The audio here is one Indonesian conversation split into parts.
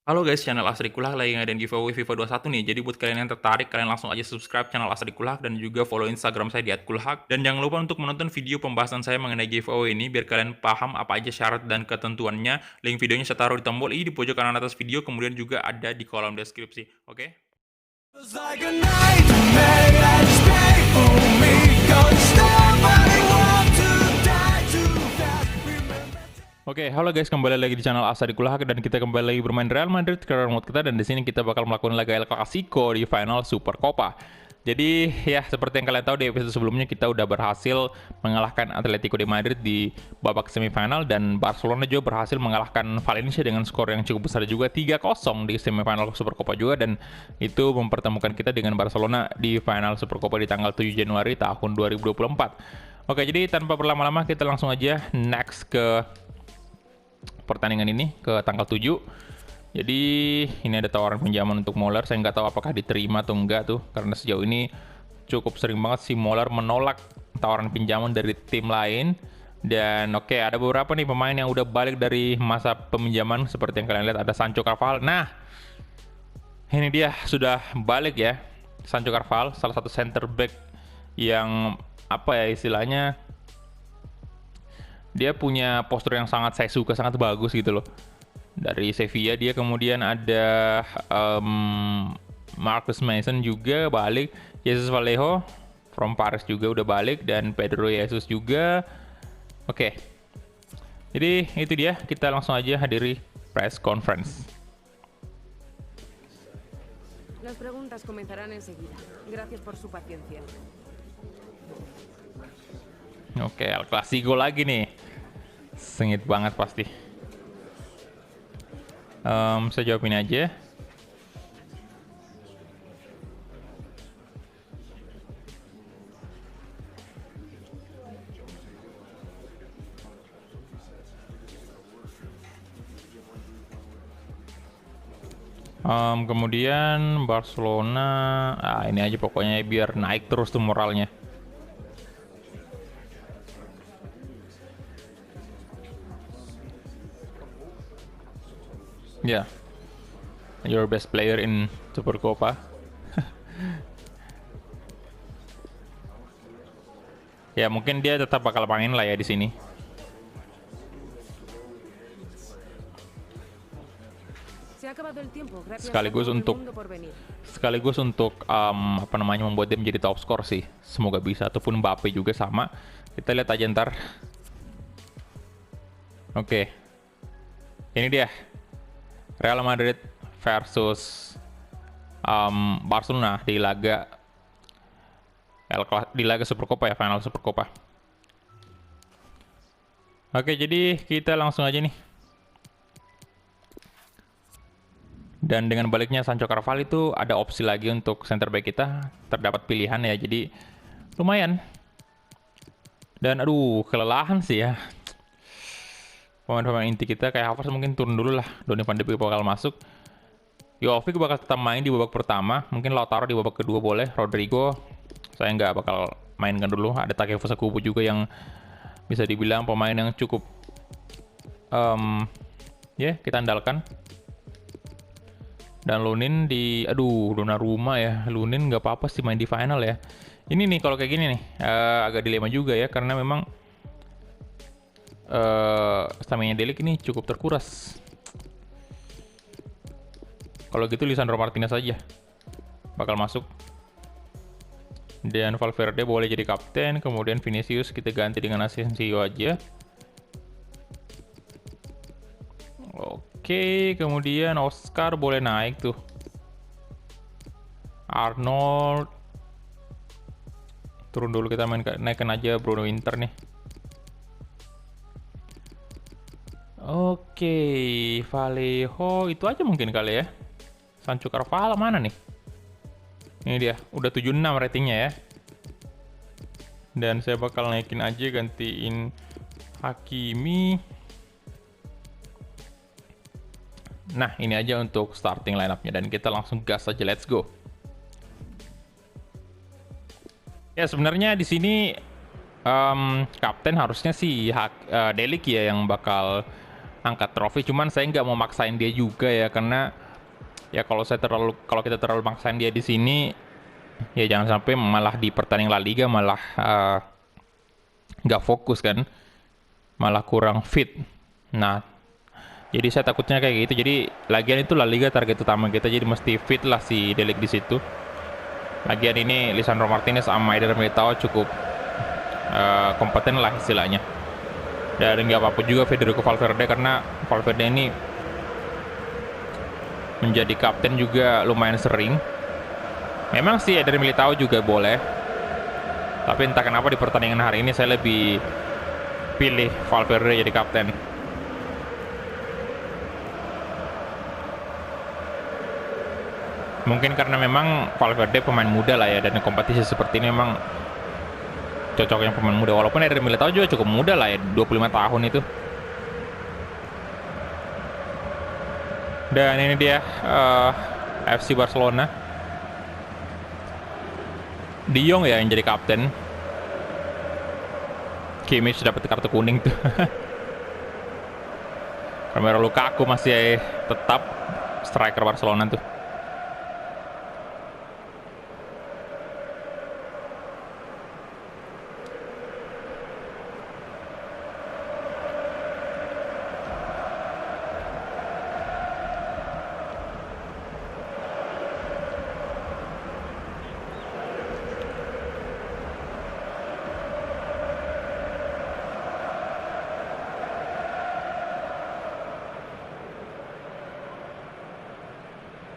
Halo guys, channel Asri Kulak lagi ngadain giveaway FIFA 21 nih. Jadi buat kalian yang tertarik, kalian langsung aja subscribe channel Asri Kulak dan juga follow Instagram saya di @kulhak. Dan jangan lupa untuk menonton video pembahasan saya mengenai giveaway ini biar kalian paham apa aja syarat dan ketentuannya. Link videonya saya taruh di tombol i di pojok kanan atas video, kemudian juga ada di kolom deskripsi. Oke? Feels like a nightmare that's painful me. Don't stop, I want to die too fast. Remember. Oke, halo guys, kembali lagi di channel Asa di Kulahak dan kita kembali lagi bermain Real Madrid ke remote kita dan di sini kita bakal melakukan laga El Clasico di final Super Copa. Jadi ya seperti yang kalian tahu di episode sebelumnya kita udah berhasil mengalahkan Atletico de Madrid di babak semifinal dan Barcelona juga berhasil mengalahkan Valencia dengan skor yang cukup besar juga 3-0 di semifinal Super Copa juga dan itu mempertemukan kita dengan Barcelona di final Super Copa di tanggal 7 Januari tahun 2024. Oke, jadi tanpa berlama-lama kita langsung aja next ke pertandingan ini ke tanggal 7. Jadi ini ada tawaran pinjaman untuk Moller. Saya nggak tahu apakah diterima atau enggak tuh, karena sejauh ini cukup sering banget si Moller menolak tawaran pinjaman dari tim lain. Dan oke, ada beberapa nih pemain yang udah balik dari masa peminjaman seperti yang kalian lihat ada Sancho Carvajal. Nah, ini dia sudah balik ya. Sancho Carvajal, salah satu center back yang apa ya istilahnya, dia punya postur yang sangat saya suka, sangat bagus gitu loh. Dari Sevilla dia kemudian ada Marcus Mason juga balik, Jesus Vallejo from Paris juga udah balik dan Pedro Jesus juga. Oke. Jadi itu dia, kita langsung aja hadiri press conference. Las preguntas comenzarán enseguida. Gracias por su paciencia. Oke, El Clasico lagi nih. Sengit banget pasti. Saya jawab ini aja. Kemudian Barcelona, ini aja pokoknya biar naik terus tuh moralnya. Ya, yeah. Your best player in Super Copa. Ya mungkin dia tetap bakal main lah ya di sini. Se ha acabado el tiempo. Gracias a Sekaligus todo el untuk mundo por venir. apa namanya membuat dia menjadi top skor sih. Semoga bisa, ataupun Mbappe juga sama. Kita lihat aja ntar. Oke. Ini dia. Real Madrid versus Barcelona di laga Super Copa ya, final Super Copa. Oke, jadi kita langsung aja nih. Dan dengan baliknya Sancho Carvajal itu ada opsi lagi untuk center back kita, terdapat pilihan ya, jadi lumayan. Dan aduh, kelelahan sih ya. Pemain-pemain inti kita kayak Havertz mungkin turun dulu lah. Donny van de Beek bakal masuk. Jovic bakal tetap main di babak pertama. Mungkin Lautaro di babak kedua boleh. Rodrigo saya nggak bakal mainkan dulu. Ada Takefusa Kubo juga yang bisa dibilang pemain yang cukup kita andalkan. Dan Lunin di Donnarumma ya. Lunin nggak apa-apa sih main di final ya. Ini nih kalau kayak gini nih agak dilema juga ya, karena memang stamina Delik ini cukup terkuras. Kalau gitu Lisandro Martinez aja bakal masuk. Dan Valverde boleh jadi kapten. Kemudian Vinicius kita ganti dengan Asensio aja. Oke, kemudian Oscar boleh naik tuh. Arnold turun dulu, kita naikkan aja Bruno Inter nih. Oke, Vallejo itu aja mungkin kali ya. Sancho Carvajal mana nih? Ini dia, udah 76 ratingnya ya. Dan saya bakal naikin aja, gantiin Hakimi. Nah, ini aja untuk starting line-up-nya dan kita langsung gas aja, let's go. Ya sebenarnya di sini kapten harusnya sih Delik ya yang bakal angkat trofi. Cuman saya nggak mau maksain dia juga ya, karena ya kalau kita terlalu maksain dia di sini, ya jangan sampai malah di pertandingan La Liga malah nggak fokus kan, malah kurang fit. Nah, jadi saya takutnya kayak gitu. Jadi lagian itu La Liga target utama kita, jadi mesti fit lah si De Ligt di situ. Lagian ini Lisandro Martinez sama Eder Militao cukup kompeten lah istilahnya. Dan nggak apa-apa juga Federico Valverde, karena Valverde ini menjadi kapten juga lumayan sering. Memang sih Eder Militao juga boleh, tapi entah kenapa di pertandingan hari ini saya lebih pilih Valverde jadi kapten. Mungkin karena memang Valverde pemain muda lah ya, dan kompetisi seperti ini memang cocoknya pemain muda. Walaupun Eder Militao juga cukup muda lah ya, 25 tahun itu. Dan ini dia FC Barcelona. De Jong ya yang jadi kapten. Kimmich dapat kartu kuning tuh. Romelu Lukaku masih tetap striker Barcelona tuh.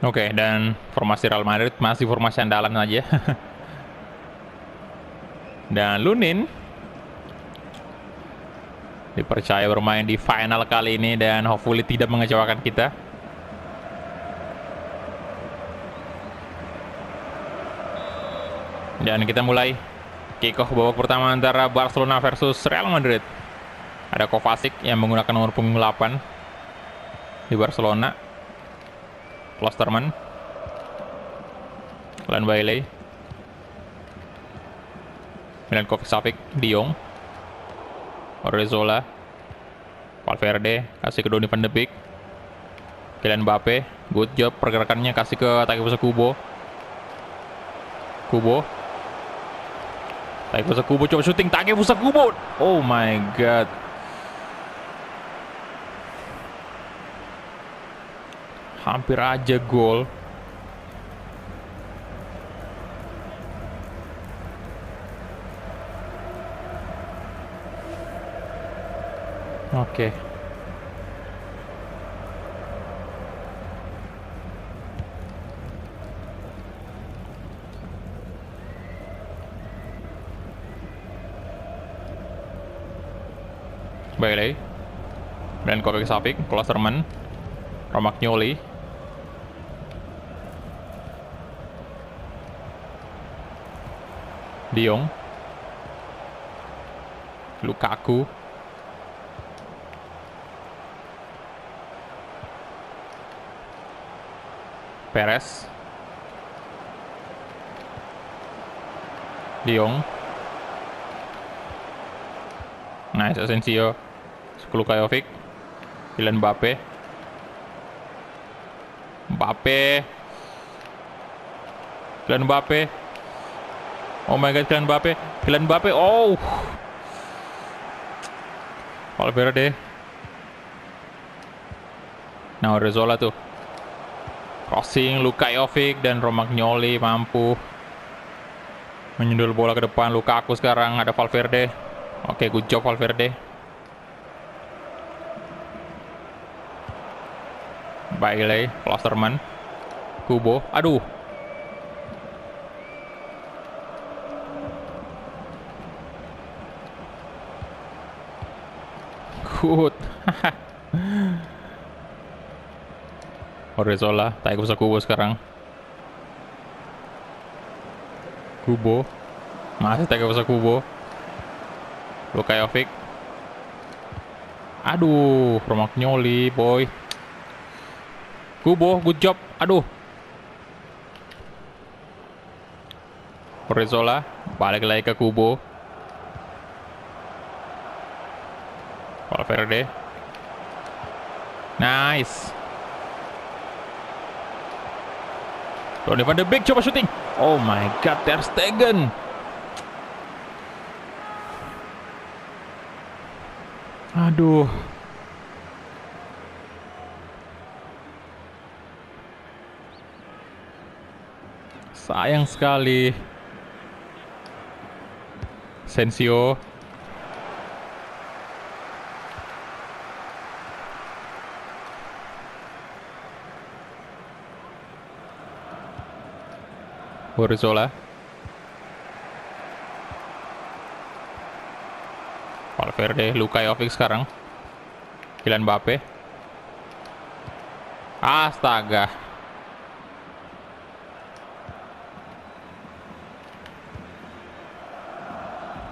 Oke, dan formasi Real Madrid masih formasi andalan aja. Dan Lunin dipercaya bermain di final kali ini dan hopefully tidak mengecewakan kita. Dan kita mulai kick-off babak pertama antara Barcelona versus Real Madrid. Ada Kovacic yang menggunakan nomor punggung 8 di Barcelona. Klosterman, Glenn Bailey, Milinkovic-Savic, De Jong, Odriozola, Valverde, kasih ke Donny van de Beek, Kylian Mbappe, good job pergerakannya, kasih ke Takefusa Kubo, Takefusa Kubo coba syuting, Takefusa Kubo, oh my god. Hampir aja gol. Oke. Bailey, Milinkovic-Savic, Klosterman, Romagnoli, De Jong, Lukaku, Perez, De Jong, nice Asensio, Lukajovic, Kylian Mbappe, Kylian Mbappe. Oh my god, Kylian Mbappe, oh. Valverde. Nah, Odriozola tuh. Crossing, Lukajovic dan Romagnoli mampu menyundul bola ke depan. Lukaku sekarang, ada Valverde. Oke, good job Valverde. Bailey, Klosterman, Kubo, aduh. Good. Odriozola, Takefusa Kubo sekarang. Kubo. Masih Takefusa Kubo. Lukajovic. Aduh, Romagnoli, boy. Kubo, good job. Aduh. Odriozola, balik lagi ke Kubo. Valverde, Nice. Donny van de Beek coba syuting. Oh my god, Ter Stegen. Aduh. Sayang sekali. Sensio. Borzola. Valverde, Luka Jovic sekarang. Kylian Mbappe. Astaga.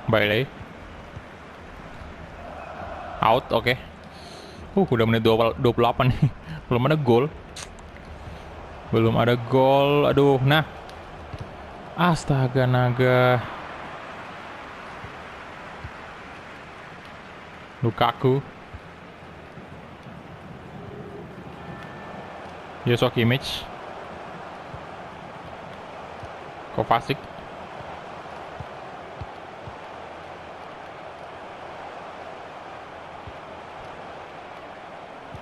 Bailey. Out, oke. Udah menit 28 nih. Belum ada gol. Belum ada gol. Aduh, nah. Astaga naga. Lukaku. Joshua Kimmich. Kovacic.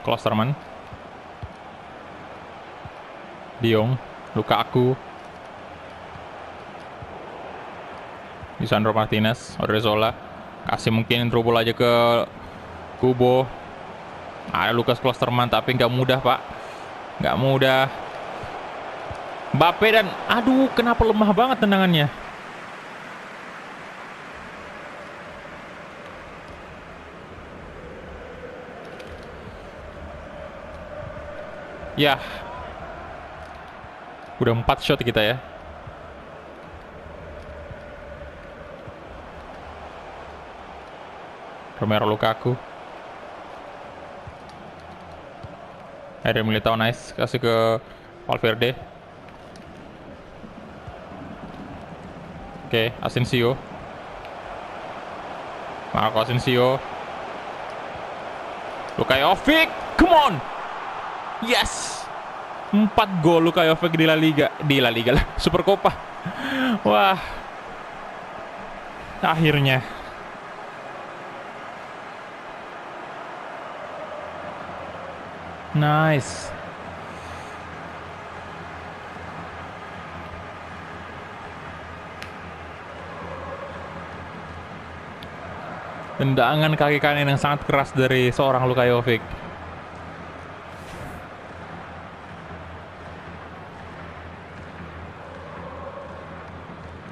Klosterman. De Jong. Lukaku. Lisandro Martinez, Odriozola. Kasih mungkin trouble aja ke Kubo. Ada Lucas Klosterman tapi nggak mudah pak. Nggak mudah. Mbappe dan aduh kenapa lemah banget tendangannya. Ya. Udah 4 shot kita ya. Romelu Lukaku. Eder Militao nice. Kasih ke Valverde. Oke, Asensio. Marco Asensio. Luka Jovic. Come on. Yes. 4 gol Luka Jovic di La Liga. Di La Liga lah. Super Copa. Wah. Akhirnya. Nice. Tendangan kaki kanan yang sangat keras dari seorang Luka Jovic.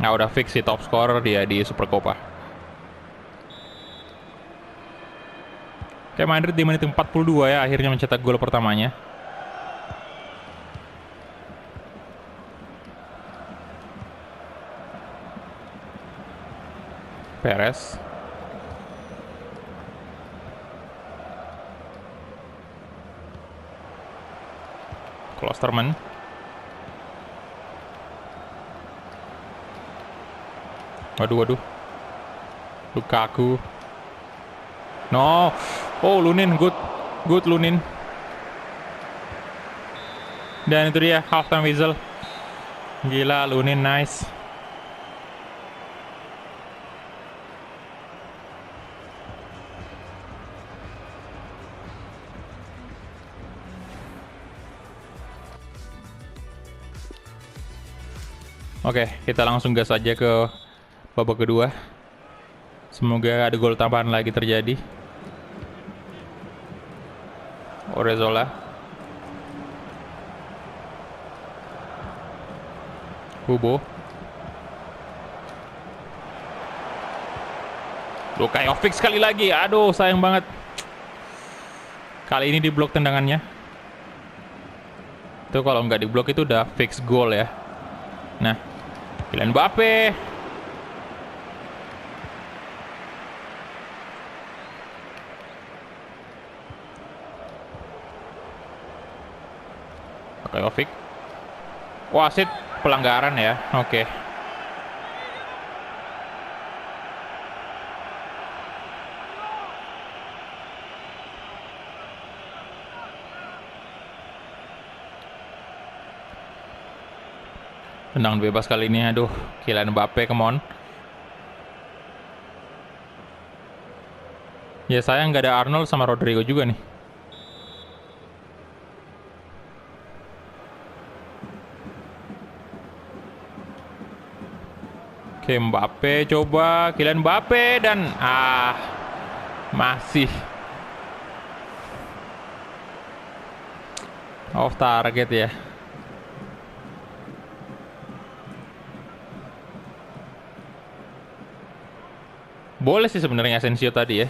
Nah, udah fix si top scorer dia di Super Copa. Kayak Madrid di menit 42 ya akhirnya mencetak gol pertamanya. Perez. Klosterman. Waduh. Lukaku. No. Oh, Lunin, good Lunin. Dan itu dia halftime whistle. Gila, Lunin nice. Oke, kita langsung gas aja ke babak kedua. Semoga ada gol tambahan lagi terjadi. Odriozola. Kubo. Luka Jovic sekali lagi. Aduh, sayang banget. Kali ini diblok tendangannya. Itu kalau nggak diblok itu udah fix goal ya. Nah, Kylian Mbappe. Jovic. Wasit pelanggaran ya. Oke. Tendangan bebas kali ini, aduh, Kylian Mbappe, come on. Ya sayang nggak ada Arnold sama Rodrigo juga nih. Oke, Mbappe coba, Kylian Mbappe dan masih off target ya. Boleh sih sebenarnya Asensio tadi ya.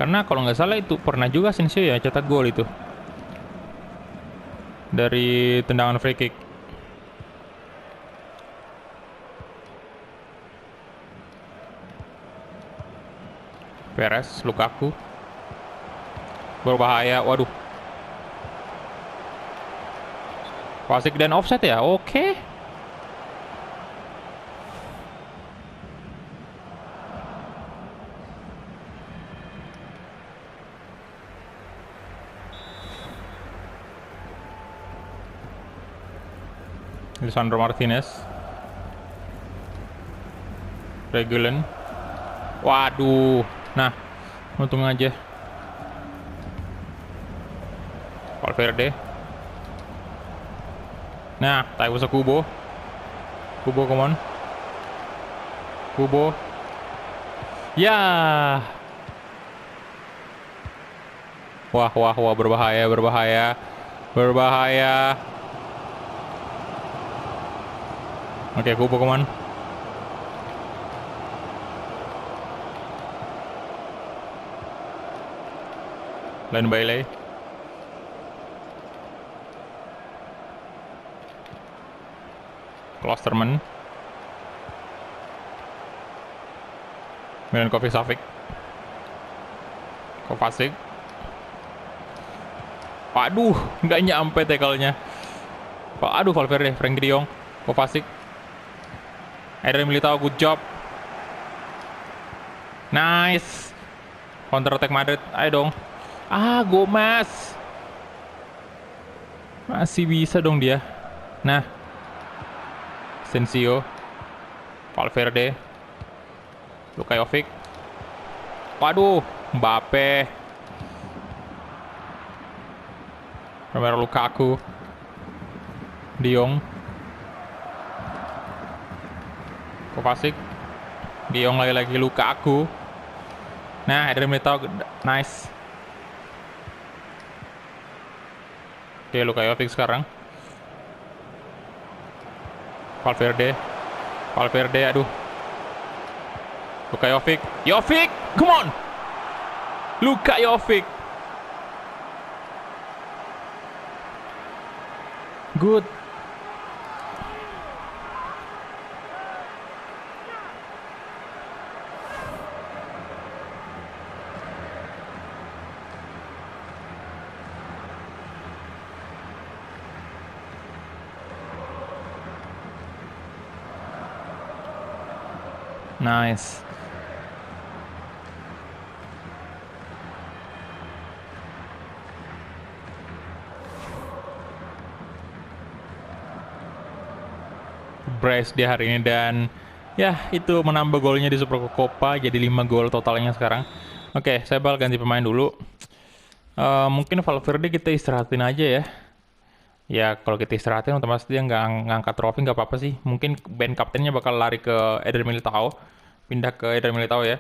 Karena kalau nggak salah itu pernah juga Asensio ya cetak gol itu. Dari tendangan free kick. Perez, Lukaku. Berbahaya, waduh. Fasik dan offset ya, oke. Lisandro Martinez. Regulen. Waduh. Nah, untung aja. Valverde. Nah, Taiwo Kubo. Kubo, come on. Kubo. Ya. Wah, berbahaya, berbahaya. Berbahaya. Oke, Kubo, come on. Lain Bailey. Klosterman. Milenkovic Savic. Kovacic. Waduh, nggak nyampe tackle-nya. Aduh, Valverde, Frenkie de Jong, Kovacic. Eder Militao, good job. Nice. Counter attack Madrid, ayo dong. Gomez. Masih bisa dong dia. Nah. Asensio, Valverde, Luka Jovic. Waduh, Mbappe. Romelu Lukaku. De Jong. Kovacic. De Jong lagi-lagi Lukaku. Nah, Eder Militao, nice. Oke, Luka Jovic sekarang. Valverde, aduh. Luka Jovic, come on. Luka Jovic. Good. Nice. Brace di hari ini dan ya itu menambah golnya di Super Copa jadi 5 gol totalnya sekarang. Oke, saya bakal ganti pemain dulu. Mungkin Valverde kita istirahatin aja ya. Ya kalau kita istirahatin otomatis dia nggak ngangkat trofi, nggak apa-apa sih. Mungkin band kaptennya bakal lari ke Eder Militao, pindah ke Eder Militao ya.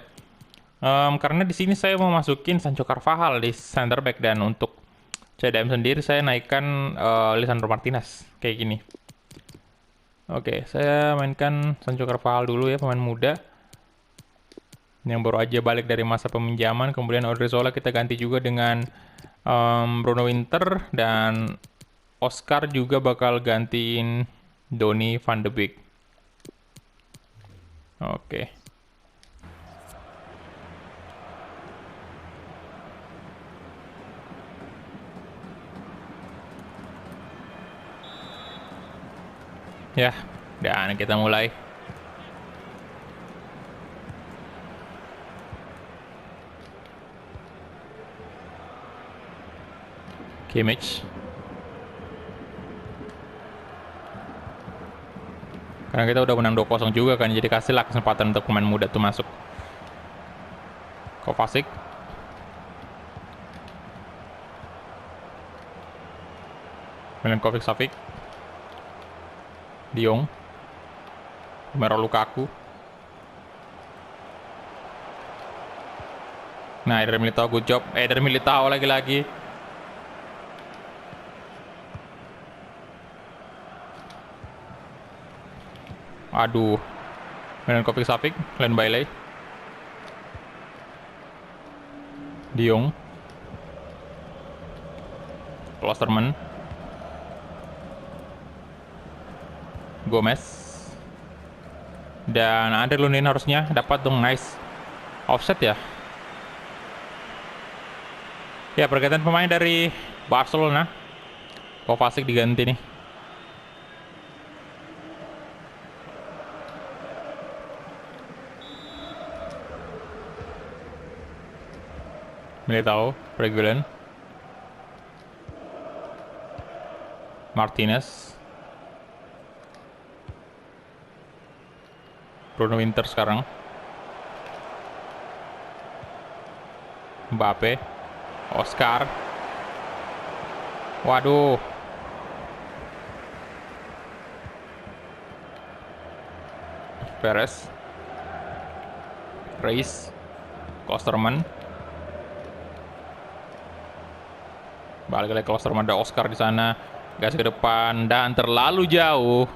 Karena di sini saya mau masukin Sancho Carvajal di center back dan untuk CDM sendiri saya naikkan Lisandro Martinez kayak gini. Oke, saya mainkan Sancho Carvajal dulu ya, pemain muda yang baru aja balik dari masa peminjaman. Kemudian Odriozola kita ganti juga dengan Bruno Winter dan Oscar juga bakal gantiin Donny van de Beek. Oke. Ya, dan kita mulai. Kimmich. Karena kita udah menang 2-0 juga kan, jadi kasihlah kesempatan untuk pemain muda tuh masuk. Kovacic. Milinkovic Savic. De Jong. Romelu Lukaku. Nah, Eder Militao, good job. Eder Militao lagi-lagi. Aduh. Milinkovic Savic, Glenn Bailey. De Jong. Klosterman. Gomez. Dan Andre Lunin harusnya dapat dong, nice. Offset ya. Ya, pergantian pemain dari Barcelona. Kovacic diganti nih. Militao, Reguilon, Martinez, Bruno Winter sekarang, Mbappe, Oscar, waduh, Perez, Reis, Klosterman. Balik lagi Klosterman, ada Oscar di sana. Gas ke depan dan terlalu jauh.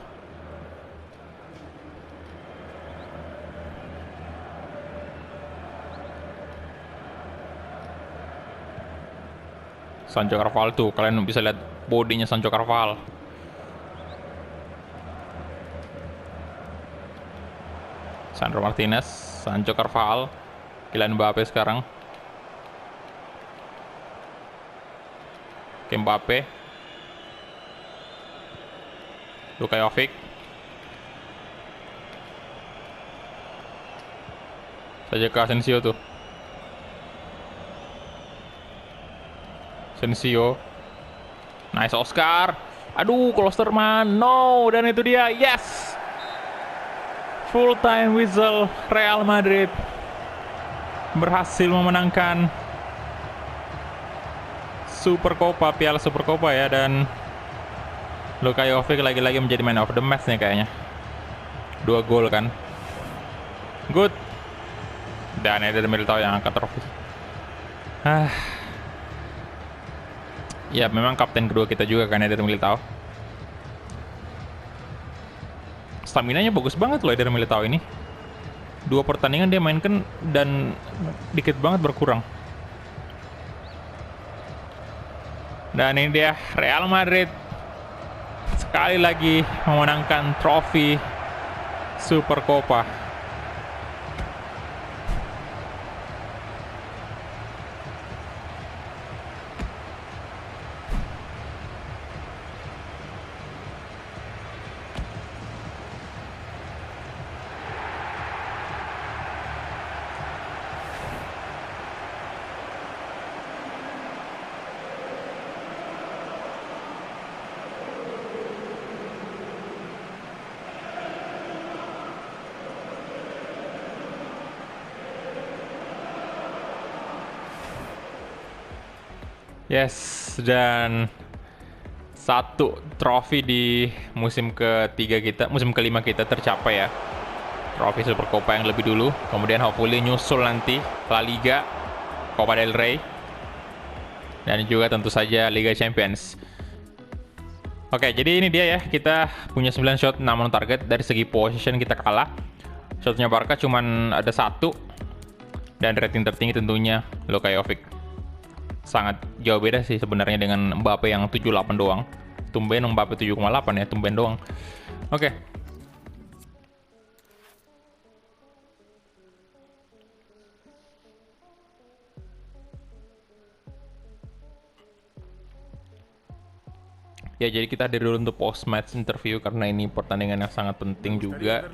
Sancho Carvajal tuh, kalian bisa lihat bodinya Sancho Carvajal. Sandro Martinez, Sancho Carvajal, Kylian Mbappe sekarang. Mbappe, Luka Jovic, saja ke Asensio tuh. Asensio, nice Oscar. Aduh, Klosterman, no, dan itu dia, yes. Full time whistle, Real Madrid berhasil memenangkan Supercopa, Piala Supercopa ya, dan Luka Jovic lagi-lagi menjadi man of the match nih kayaknya. 2 gol kan. Good. Dan Eder Militao yang angkat trofi. Ya, memang kapten kedua kita juga kan, Eder Militao. Staminanya bagus banget loh Eder Militao ini. 2 pertandingan dia mainkan dan dikit banget berkurang. Dan ini dia, Real Madrid sekali lagi memenangkan trofi Supercopa. Yes, dan 1 trofi di musim ketiga kita, musim kelima kita tercapai ya. Trofi Supercopa yang lebih dulu, kemudian hopefully nyusul nanti La Liga, Copa del Rey, dan juga tentu saja Liga Champions. Oke, jadi ini dia ya, kita punya 9 shot, 6 on target. Dari segi position kita kalah. Shotnya Barca cuman ada 1, dan rating tertinggi tentunya Luka Jovic. Sangat jauh beda sih sebenarnya dengan Mbappe yang 78 doang. Tumben Mbappe 7,8 ya, tumben doang. Oke. Ya, jadi kita hadir dulu untuk post match interview karena ini pertandingan yang sangat penting juga.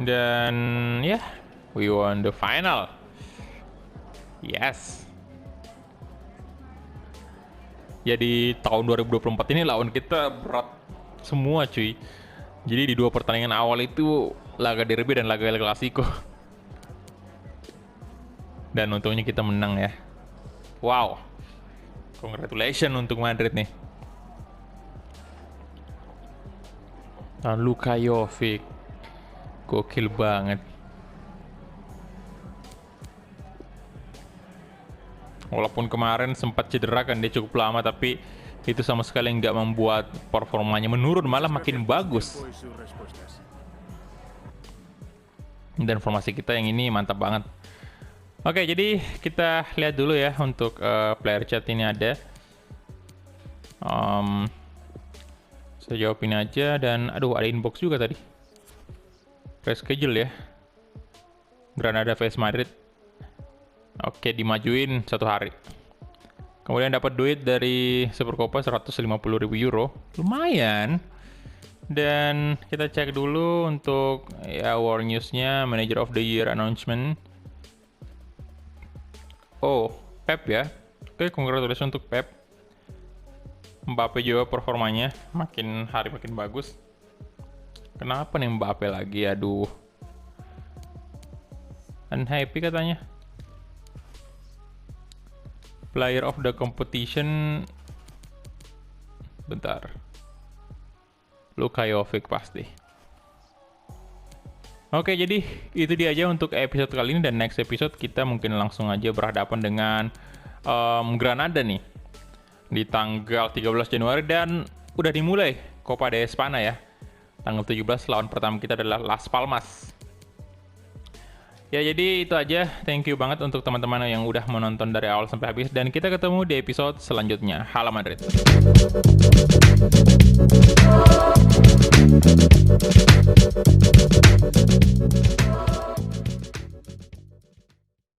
Dan ya, we won the final. Yes. Jadi tahun 2024 ini lawan kita berat semua cuy. Jadi di 2 pertandingan awal itu laga derby dan laga El Clasico. Dan untungnya kita menang ya. Wow. Congratulations untuk Madrid nih. Dan Luka Jovic. Gokil banget. Walaupun kemarin sempat cedera kan, dia cukup lama, tapi itu sama sekali nggak membuat performanya menurun, malah makin bagus. Dan formasi kita yang ini mantap banget. Oke, jadi kita lihat dulu ya untuk player chat ini ada. Saya jawab ini aja, dan aduh ada inbox juga tadi. Reschedule ya. Granada vs Madrid. Oke, dimajuin 1 hari. Kemudian dapat duit dari Supercopa 150.000 euro. Lumayan. Dan kita cek dulu untuk ya War News-nya, Manager of the Year announcement. Oh, Pep ya. Oke, congratulations untuk Pep. Mbappe juga performanya makin hari makin bagus. Kenapa nih Mbappe lagi? Aduh. Unhappy katanya. Player of the competition. Bentar. Luka Jovic pasti. Oke, jadi itu dia aja untuk episode kali ini, dan next episode kita mungkin langsung aja berhadapan dengan Granada nih di tanggal 13 Januari, dan udah dimulai Copa de Espana ya. Tanggal 17 lawan pertama kita adalah Las Palmas. Ya, jadi itu aja. Thank you banget untuk teman-teman yang udah menonton dari awal sampai habis, dan kita ketemu di episode selanjutnya. Hala Madrid.